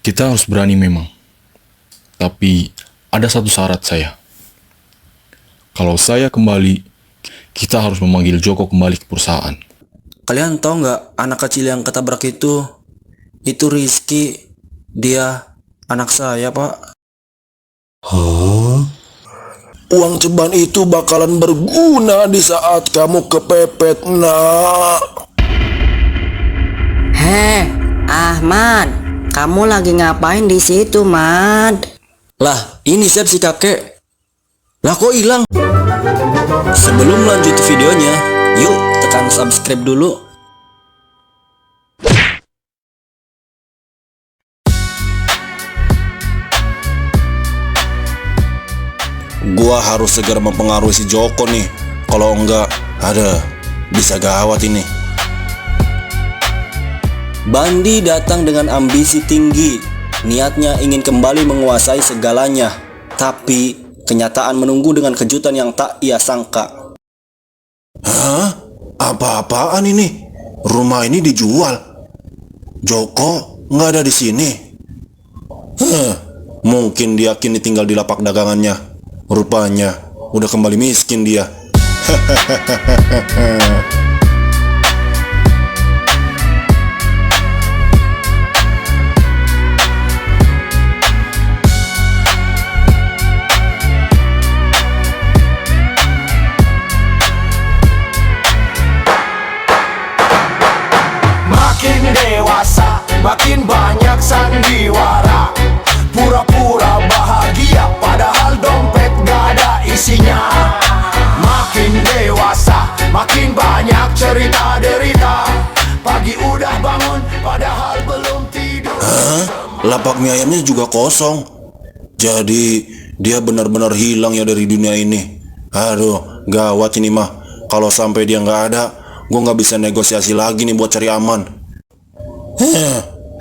Kita harus berani memang. Tapi ada satu syarat saya. Kalau saya kembali, kita harus memanggil Joko kembali ke perusahaan. Kalian tahu nggak anak kecil yang ketabrak itu Rizky. Dia anak saya, Pak. Uang ceban itu bakalan berguna di saat kamu kepepet, nak. Heh, Ahmad, kamu lagi ngapain di situ, Mad? Lah, ini Sep si kakek. Lah kok hilang? Sebelum lanjut videonya, yuk tekan subscribe dulu. Gua harus segera mempengaruhi si Joko nih. Kalau enggak, bisa gawat ini. Bandi datang dengan ambisi tinggi. Niatnya ingin kembali menguasai segalanya. Tapi kenyataan menunggu dengan kejutan yang tak ia sangka. Hah? Apa-apaan ini? Rumah ini dijual. Joko nggak ada di sini. Mungkin dia kini tinggal di lapak dagangannya. Rupanya udah kembali miskin dia. Makin dewasa, makin banyak sandiwara. Pura-pura bahagia, padahal dompet gak ada isinya. Makin dewasa, makin banyak cerita derita. Pagi udah bangun, padahal belum tidur. Lapak mie ayamnya juga kosong. Jadi dia benar-benar hilang ya dari dunia ini. Aduh, gawat ini mah. Kalau sampai dia nggak ada, gue nggak bisa negosiasi lagi nih buat cari aman.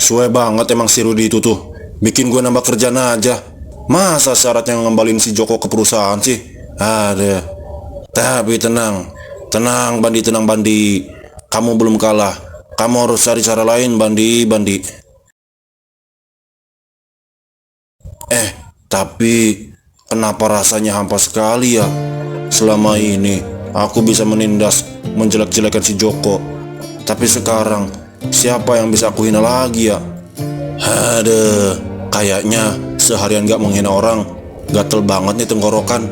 Suwe banget emang si Rudy itu tuh. Bikin gue nambah kerjaan aja. Masa syaratnya ngembalin si Joko ke perusahaan sih? Ada. Tapi tenang Bandi. Kamu belum kalah. Kamu harus cari cara lain, Bandi. Tapi kenapa rasanya hampa sekali ya? Selama ini aku bisa menindas, menjelek-jelekan si Joko. Tapi sekarang siapa yang bisa aku hina lagi ya? Kayaknya seharian gak menghina orang, gatel banget nih tenggorokan.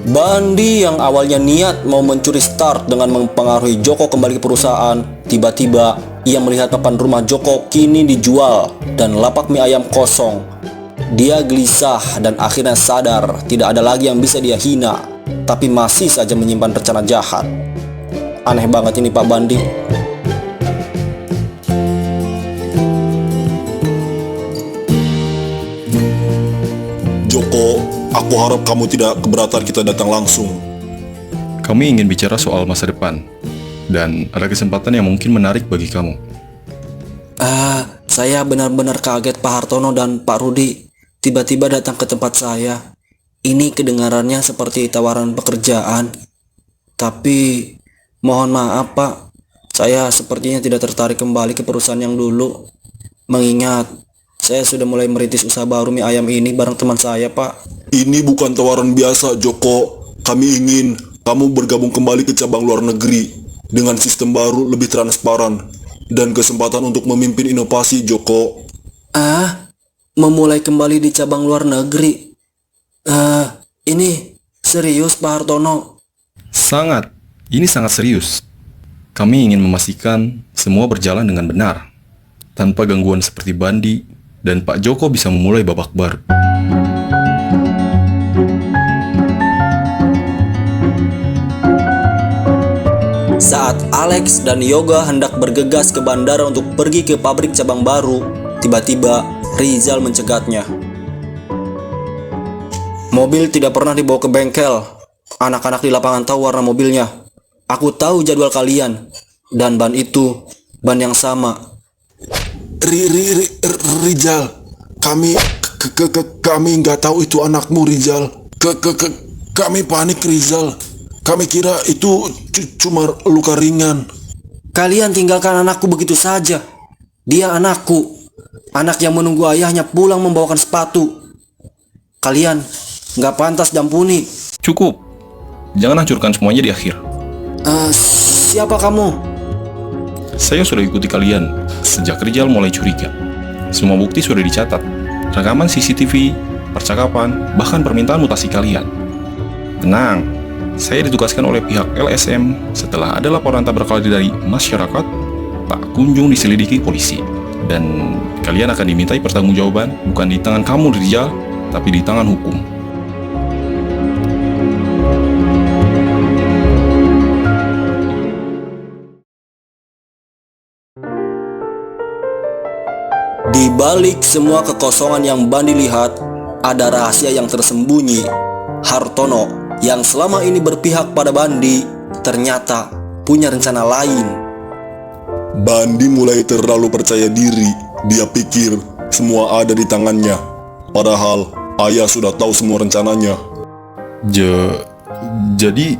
Bandi yang awalnya niat mau mencuri start dengan mempengaruhi Joko kembali ke perusahaan, tiba-tiba ia melihat papan rumah Joko kini dijual dan lapak mie ayam kosong. Dia gelisah dan akhirnya sadar tidak ada lagi yang bisa dia hina, tapi masih saja menyimpan rencana jahat. Aneh banget ini Pak Bandi. Joko, aku harap kamu tidak keberatan kita datang langsung. Kami ingin bicara soal masa depan. Dan ada kesempatan yang mungkin menarik bagi kamu. Saya benar-benar kaget Pak Hartono dan Pak Rudi tiba-tiba datang ke tempat saya. Ini kedengarannya seperti tawaran pekerjaan. Tapi mohon maaf Pak, saya sepertinya tidak tertarik kembali ke perusahaan yang dulu. Mengingat saya sudah mulai merintis usaha baru mie ayam ini bareng teman saya Pak. Ini bukan tawaran biasa, Joko. Kami ingin kamu bergabung kembali ke cabang luar negeri dengan sistem baru lebih transparan dan kesempatan untuk memimpin inovasi, Joko. Memulai kembali di cabang luar negeri. Ini serius Pak Hartono? Sangat. Ini sangat serius. Kami ingin memastikan semua berjalan dengan benar. Tanpa gangguan seperti Bandi, dan Pak Joko bisa memulai babak baru. Saat Alex dan Yoga hendak bergegas ke bandara untuk pergi ke pabrik cabang baru, tiba-tiba Rizal mencegatnya. Mobil tidak pernah dibawa ke bengkel. Anak-anak di lapangan tahu warna mobilnya. Aku tahu jadwal kalian. Dan ban itu, ban yang sama. Rizal, kami nggak tahu itu anakmu, Rizal. Kami panik, Rizal. Kami kira itu cuma luka ringan. Kalian tinggalkan anakku begitu saja. Dia anakku. Anak yang menunggu ayahnya pulang membawakan sepatu. Kalian nggak pantas diampuni. Cukup. Jangan hancurkan semuanya di akhir. Siapa kamu? Saya sudah ikuti kalian sejak Rizal mulai curiga. Semua bukti sudah dicatat. Rekaman CCTV, percakapan, bahkan permintaan mutasi kalian. Tenang, saya ditugaskan oleh pihak LSM setelah ada laporan tak berkali dari masyarakat. Tak kunjung diselidiki polisi. Dan kalian akan dimintai pertanggungjawaban bukan di tangan kamu Rizal, tapi di tangan hukum. Di balik semua kekosongan yang Bandi lihat, ada rahasia yang tersembunyi. Hartono yang selama ini berpihak pada Bandi ternyata punya rencana lain. Bandi mulai terlalu percaya diri. Dia pikir semua ada di tangannya. Padahal ayah sudah tahu semua rencananya. Jadi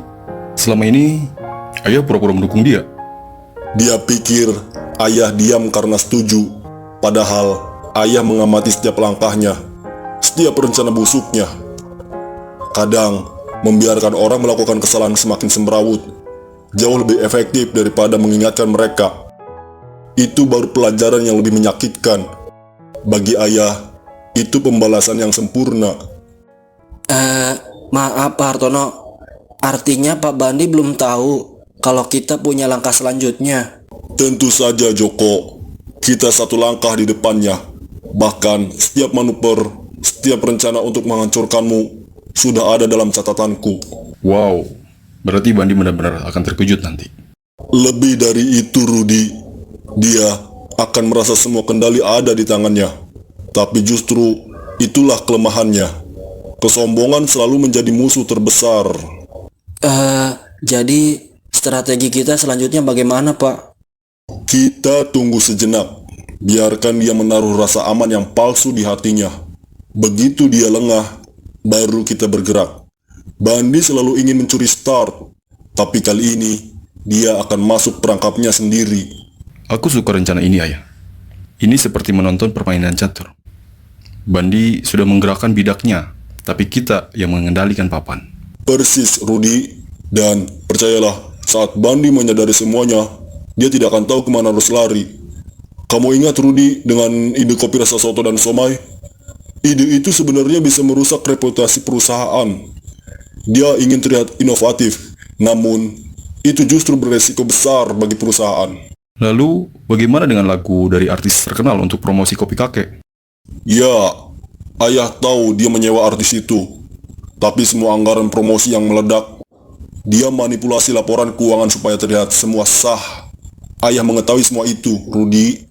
selama ini ayah pura-pura mendukung dia. Dia pikir ayah diam karena setuju. Padahal ayah mengamati setiap langkahnya, setiap rencana busuknya. Kadang membiarkan orang melakukan kesalahan semakin semrawut jauh lebih efektif daripada mengingatkan mereka. Itu baru pelajaran yang lebih menyakitkan. Bagi ayah, itu pembalasan yang sempurna. Maaf Pak Hartono, artinya Pak Bandi belum tahu kalau kita punya langkah selanjutnya. Tentu saja Joko, kita satu langkah di depannya. Bahkan setiap manuver, setiap rencana untuk menghancurkanmu sudah ada dalam catatanku. Wow, berarti Bandi benar-benar akan terkejut nanti. Lebih dari itu Rudi, dia akan merasa semua kendali ada di tangannya. Tapi justru itulah kelemahannya. Kesombongan selalu menjadi musuh terbesar. Jadi strategi kita selanjutnya bagaimana Pak? Kita tunggu sejenak. Biarkan dia menaruh rasa aman yang palsu di hatinya. Begitu dia lengah, baru kita bergerak. Bandi selalu ingin mencuri start, tapi kali ini dia akan masuk perangkapnya sendiri. Aku suka rencana ini, Ayah. Ini seperti menonton permainan catur. Bandi sudah menggerakkan bidaknya, tapi kita yang mengendalikan papan. Persis, Rudi. Dan percayalah, saat Bandi menyadari semuanya, dia tidak akan tahu kemana harus lari. Kamu ingat, Rudi, dengan ide kopi rasa soto dan somai? Ide itu sebenarnya bisa merusak reputasi perusahaan. Dia ingin terlihat inovatif, namun itu justru beresiko besar bagi perusahaan. Lalu, bagaimana dengan lagu dari artis terkenal untuk promosi kopi kakek? Ya, ayah tahu dia menyewa artis itu. Tapi semua anggaran promosi yang meledak, dia manipulasi laporan keuangan supaya terlihat semua sah. Ayah mengetahui semua itu, Rudi.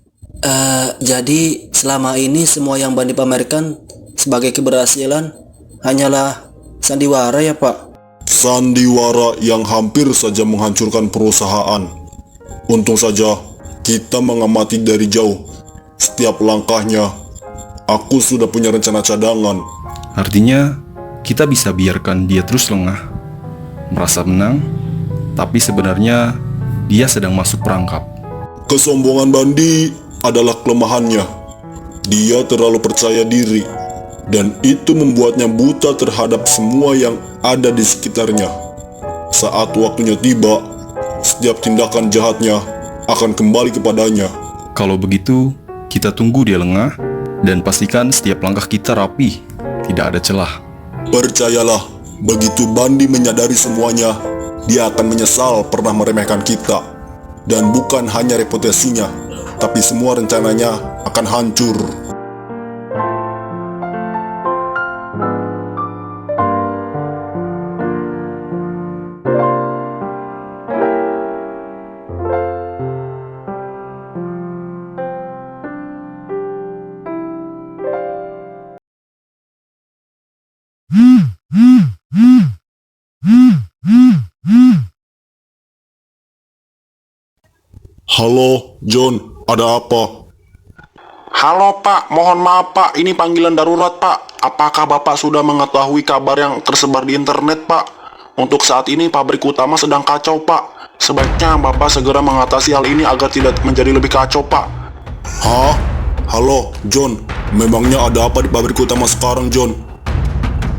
Jadi selama ini semua yang Bandi pamerkan sebagai keberhasilan hanyalah sandiwara ya Pak? Sandiwara yang hampir saja menghancurkan perusahaan. Untung saja kita mengamati dari jauh. Setiap langkahnya, aku sudah punya rencana cadangan. Artinya, kita bisa biarkan dia terus lengah, merasa menang, tapi sebenarnya dia sedang masuk perangkap. Kesombongan Bandi adalah kelemahannya. Dia terlalu percaya diri, dan itu membuatnya buta terhadap semua yang ada di sekitarnya. Saat waktunya tiba, setiap tindakan jahatnya akan kembali kepadanya. Kalau begitu, kita tunggu dia lengah, dan pastikan setiap langkah kita rapi, tidak ada celah. Percayalah, begitu Bandi menyadari semuanya, dia akan menyesal pernah meremehkan kita. Dan bukan hanya reputasinya, tapi semua rencananya akan hancur. Halo, John, ada apa? Halo Pak, mohon maaf Pak, ini panggilan darurat Pak. Apakah Bapak sudah mengetahui kabar yang tersebar di internet Pak? Untuk saat ini pabrik utama sedang kacau Pak. Sebaiknya Bapak segera mengatasi hal ini agar tidak menjadi lebih kacau Pak. Hah? Halo, John. Memangnya ada apa di pabrik utama sekarang, John?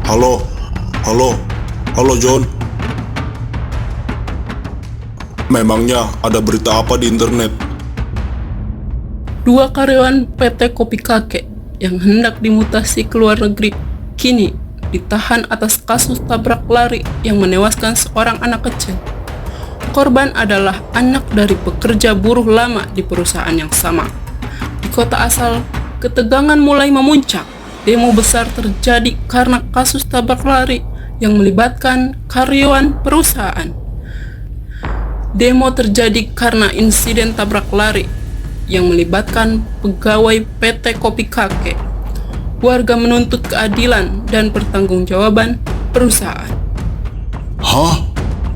Halo, halo, halo, John. Memangnya ada berita apa di internet? Dua karyawan PT Kopi Kakek yang hendak dimutasi ke luar negeri kini ditahan atas kasus tabrak lari yang menewaskan seorang anak kecil. Korban adalah anak dari pekerja buruh lama di perusahaan yang sama. Di kota asal, ketegangan mulai memuncak. Demo besar terjadi karena kasus tabrak lari yang melibatkan karyawan perusahaan. Demo terjadi karena insiden tabrak lari yang melibatkan pegawai PT Kopi Kakek. Warga menuntut keadilan dan pertanggungjawaban perusahaan. Hah?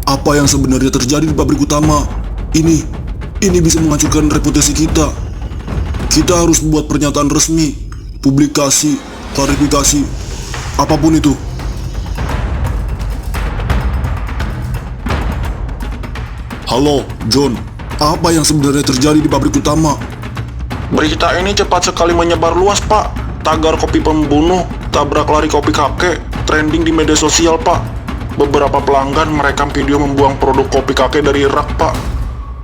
Apa yang sebenarnya terjadi di pabrik utama? Ini bisa menghancurkan reputasi kita. Kita harus buat pernyataan resmi, publikasi, klarifikasi, apapun itu. Halo, John. Apa yang sebenarnya terjadi di pabrik utama? Berita ini cepat sekali menyebar luas, Pak. Tagar kopi pembunuh, tabrak lari kopi kakek, trending di media sosial, Pak. Beberapa pelanggan merekam video membuang produk kopi kakek dari rak, Pak.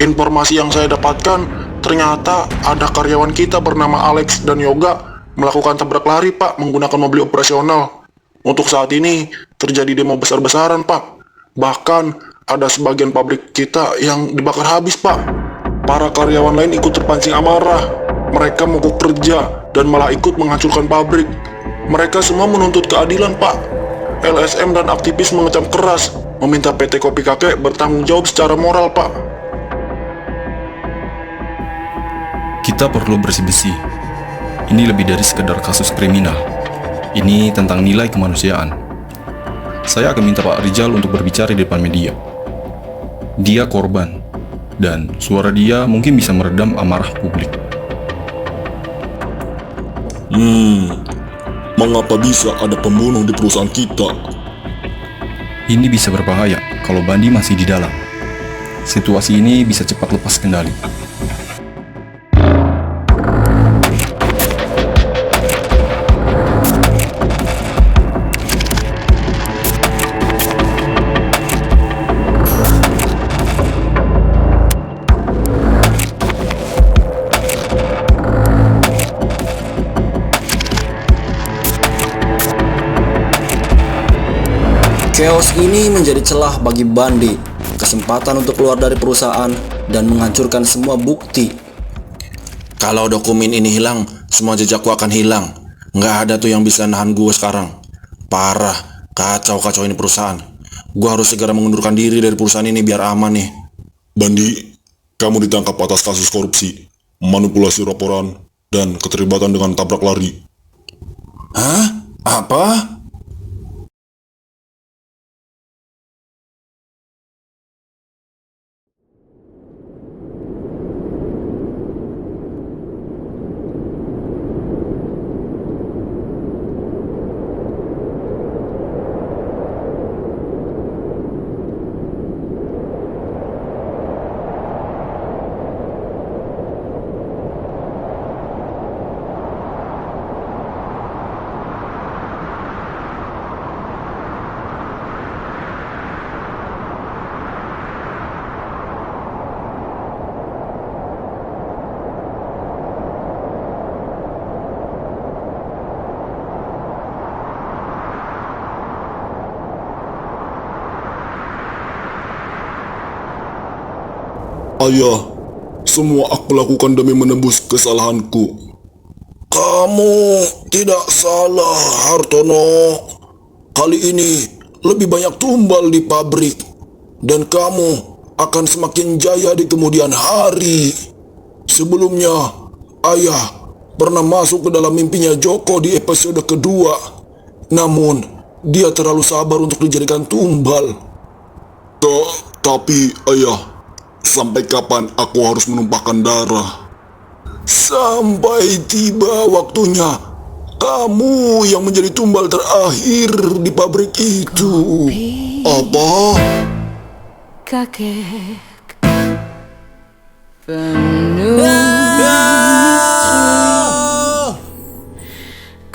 Informasi yang saya dapatkan, ternyata ada karyawan kita bernama Alex dan Yoga melakukan tabrak lari, Pak, menggunakan mobil operasional. Untuk saat ini, terjadi demo besar-besaran, Pak. Bahkan, ada sebagian pabrik kita yang dibakar habis, Pak. Para karyawan lain ikut terpancing amarah. Mereka mogok kerja dan malah ikut menghancurkan pabrik. Mereka semua menuntut keadilan, Pak. LSM dan aktivis mengecam keras, meminta PT Kopi Kakek bertanggung jawab secara moral, Pak. Kita perlu bersih-bersih. Ini lebih dari sekedar kasus kriminal. Ini tentang nilai kemanusiaan. Saya akan minta Pak Rizal untuk berbicara di depan media. Dia korban, dan suara dia mungkin bisa meredam amarah publik. Mengapa bisa ada pembunuh di perusahaan kita? Ini bisa berbahaya kalau Bandi masih di dalam. Situasi ini bisa cepat lepas kendali. Chaos ini menjadi celah bagi Bandi, kesempatan untuk keluar dari perusahaan dan menghancurkan semua bukti. Kalau dokumen ini hilang, semua jejakku akan hilang. Nggak ada tuh yang bisa nahan gue sekarang. Parah, kacau ini perusahaan. Gue harus segera mengundurkan diri dari perusahaan ini biar aman nih. Bandi, kamu ditangkap atas kasus korupsi, manipulasi laporan, dan keterlibatan dengan tabrak lari. Hah? Apa? Ayah, semua aku lakukan demi menebus kesalahanku. Kamu tidak salah, Hartono. Kali ini lebih banyak tumbal di pabrik, dan kamu akan semakin jaya di kemudian hari. Sebelumnya, ayah pernah masuk ke dalam mimpinya Joko di episode kedua. Namun, dia terlalu sabar untuk dijadikan tumbal. Tapi, ayah, sampai kapan aku harus menumpahkan darah? Sampai tiba waktunya kamu yang menjadi tumbal terakhir di pabrik itu. Apa? Kakek penuh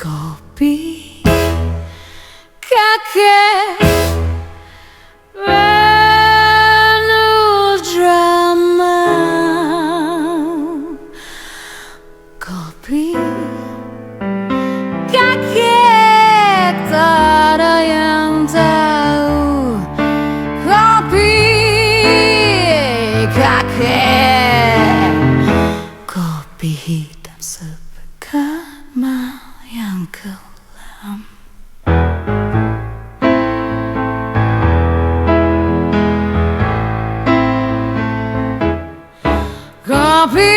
Kopi kakek penuh drama. Kopi kakek tak ada yang tahu. Kopi kakek, kopi hitam sepekan mau yang kelam. Kopi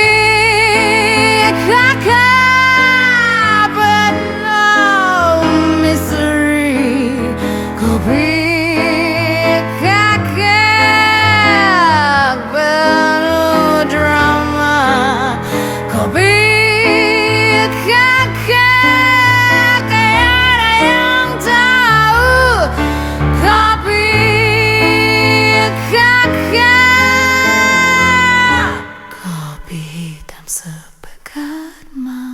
kakak penuh misteri. Kopi kakak penuh drama. Kopi kakak tiada yang tahu. Kopi kakak, kopi hitam sepekat mau